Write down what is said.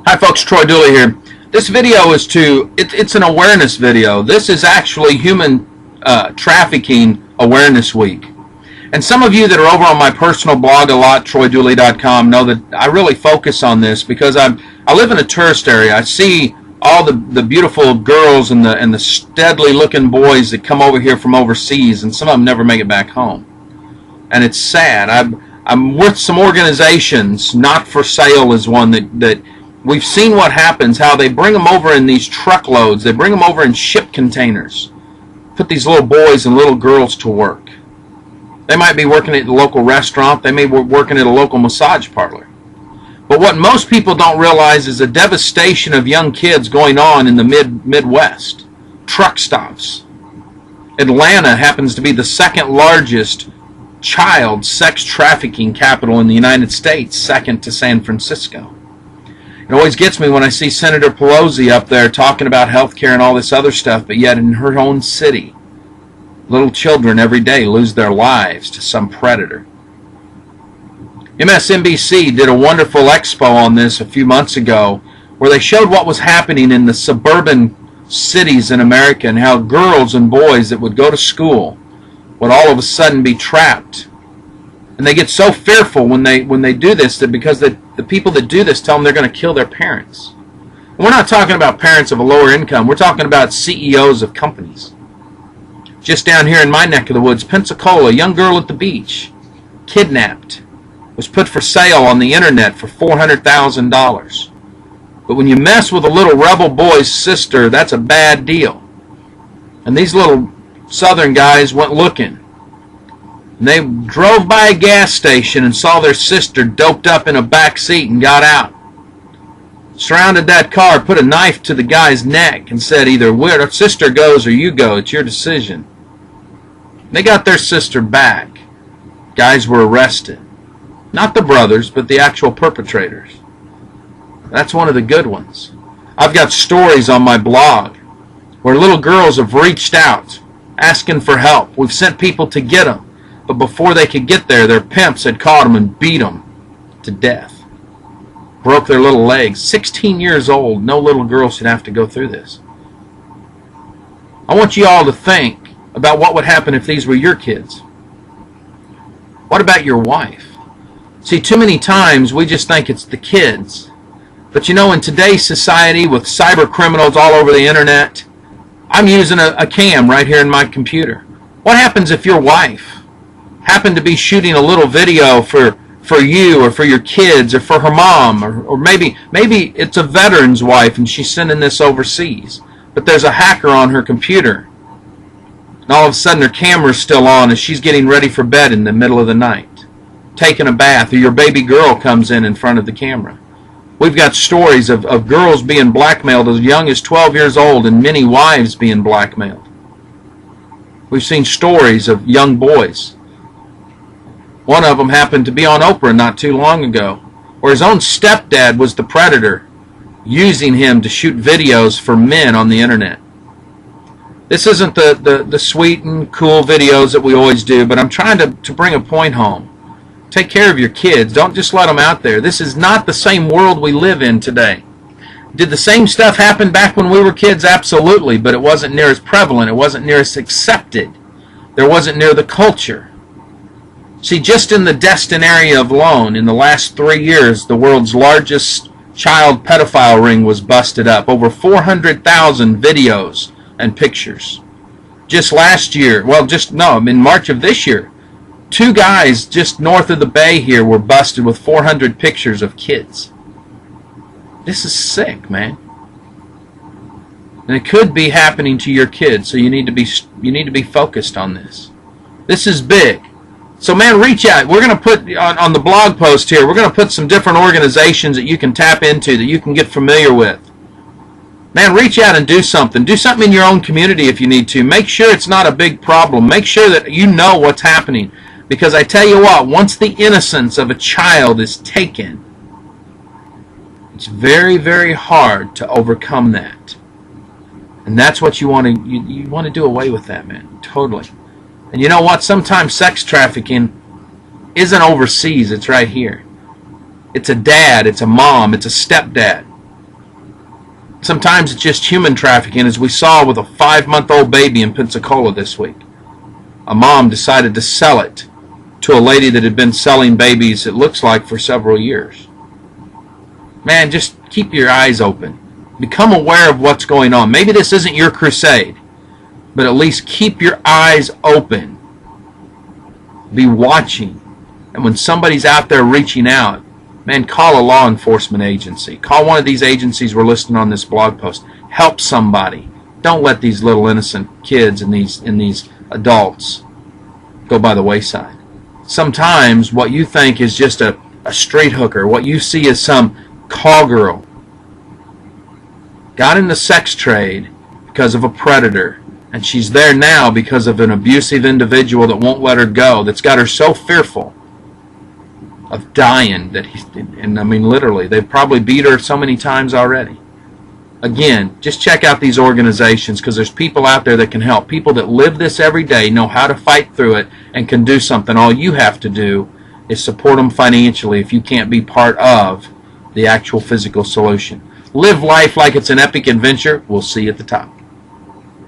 Hi folks, Troy Dooley here. This video is it's an awareness video. This is actually Human Trafficking Awareness Week. And some of you that are over on my personal blog a lot, troydooley.com, know that I really focus on this because I live in a tourist area. I see all the beautiful girls and the steadily looking boys that come over here from overseas, and some of them never make it back home. And it's sad. I'm with some organizations. Not for Sale is one that we've seen what happens, how they bring them over in these truckloads. They bring them over in ship containers. Put these little boys and little girls to work. They might be working at the local restaurant. They may be working at a local massage parlor. But what most people don't realize is the devastation of young kids going on in the Midwest. Truck stops. Atlanta happens to be the second largest child sex trafficking capital in the United States, second to San Francisco. It always gets me when I see Senator Pelosi up there talking about health care and all this other stuff, but yet in her own city, little children every day lose their lives to some predator. MSNBC did a wonderful expo on this a few months ago where they showed what was happening in the suburban cities in America and how girls and boys that would go to school would all of a sudden be trapped. And they get so fearful when they do this that because the people that do this tell them they're going to kill their parents. And we're not talking about parents of a lower income. We're talking about CEOs of companies. Just down here in my neck of the woods, Pensacola, a young girl at the beach, kidnapped, was put for sale on the internet for $400,000. But when you mess with a little rebel boy's sister, that's a bad deal. And these little southern guys went looking. And they drove by a gas station and saw their sister doped up in a back seat and got out. Surrounded that car, put a knife to the guy's neck and said, either where our sister goes or you go, it's your decision. They got their sister back. Guys were arrested. Not the brothers, but the actual perpetrators. That's one of the good ones. I've got stories on my blog where little girls have reached out asking for help. We've sent people to get them. But before they could get there, their pimps had caught them and beat them to death. Broke their little legs. 16 years old. No little girl should have to go through this. I want you all to think about what would happen if these were your kids. What about your wife? See, too many times we just think it's the kids. But you know, in today's society with cyber criminals all over the internet, I'm using a cam right here in my computer. What happens if your wife happened to be shooting a little video for you or for your kids or for her mom, or maybe it's a veteran's wife and she's sending this overseas, but there's a hacker on her computer and all of a sudden her camera's still on as she's getting ready for bed in the middle of the night, taking a bath, or your baby girl comes in front of the camera. We've got stories of girls being blackmailed as young as 12 years old and many wives being blackmailed. We've seen stories of young boys. One of them happened to be on Oprah not too long ago, where his own stepdad was the predator, using him to shoot videos for men on the internet. This isn't the sweet and cool videos that we always do, but I'm trying to bring a point home. Take care of your kids. Don't just let them out there. This is not the same world we live in today. Did the same stuff happen back when we were kids? Absolutely, but it wasn't near as prevalent. It wasn't near as accepted. There wasn't near the culture. See, just in the Destin area alone, in the last 3 years, the world's largest child pedophile ring was busted up. Over 400,000 videos and pictures. Just last year, in March of this year, 2 guys just north of the bay here were busted with 400 pictures of kids. This is sick, man. And it could be happening to your kids, so you need to be focused on this. This is big. So man, reach out. We're going to put on the blog post here, we're going to put some different organizations that you can tap into, that you can get familiar with. Man, reach out and do something. Do something in your own community if you need to. Make sure it's not a big problem. Make sure that you know what's happening. Because I tell you what, once the innocence of a child is taken, it's very, very hard to overcome that. And that's what you want to do away with that, man. Totally. And you know what? Sometimes sex trafficking isn't overseas. It's right here. It's a dad. It's a mom. It's a stepdad Sometimes it's just human trafficking, as we saw with a 5-month-old baby in Pensacola this week. A mom decided to sell it to a lady that had been selling babies, it looks like, for several years. Man, just keep your eyes open. Become aware of what's going on. Maybe this isn't your crusade, but at least keep your eyes open. Be watching. And when somebody's out there reaching out, man, call a law enforcement agency. Call one of these agencies we're listing on this blog post. Help somebody. Don't let these little innocent kids and these adults go by the wayside. Sometimes what you think is just a street hooker, what you see as some call girl, got in the sex trade because of a predator, and she's there now because of an abusive individual that won't let her go, that's got her so fearful of dying that and I mean literally, they've probably beat her so many times already. Again, just check out these organizations, because there's people out there that can help. People that live this every day, know how to fight through it, and can do something. All you have to do is support them financially if you can't be part of the actual physical solution. Live life like it's an epic adventure. We'll see you at the top.